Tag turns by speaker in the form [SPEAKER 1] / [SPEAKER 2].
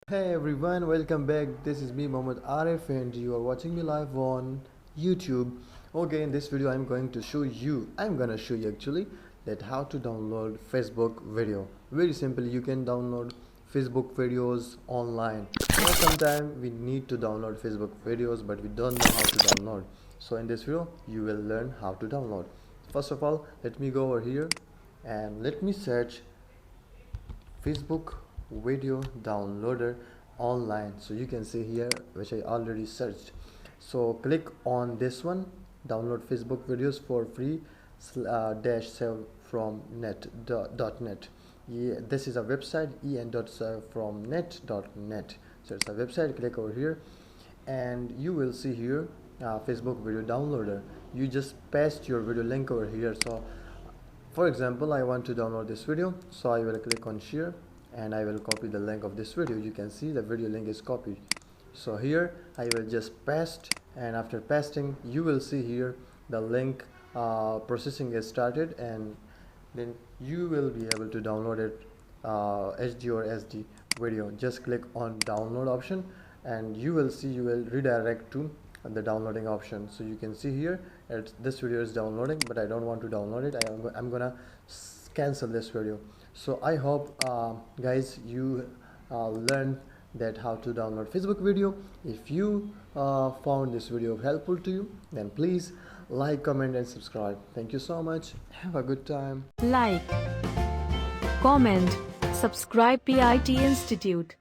[SPEAKER 1] Hey everyone, welcome back. This is me, Mohammed Arif, and you are watching me live on YouTube. Okay, in this video, I'm gonna show you actually that how to download Facebook video. Very simple, you can download Facebook videos online. Sometimes we need to download Facebook videos, but we don't know how to download. So in this video, you will learn how to download. First of all, let me go over here and let me search Facebook video downloader online. So you can see here which I already searched. So click on this one, download Facebook videos for free dash save from net.net. Yeah, this is a website en.savefromnet.net. So it's a website. Click over here and you will see here Facebook video downloader. You just paste your video link over here. So for example, I want to download this video, so I will click on share and I will copy the link of this video. You can see the video link is copied. So here I will just paste, and after pasting you will see here the link processing is started, and then you will be able to download it HD or SD video. Just click on download option and you will see you will redirect to the downloading option. So you can see here this video is downloading, but I don't want to download it. I'm gonna cancel this video. So I hope guys you learned that how to download Facebook video. If you found this video helpful to you, then please like, comment and subscribe. Thank you so much. Have a good time.
[SPEAKER 2] Like, comment, subscribe PIT Institute.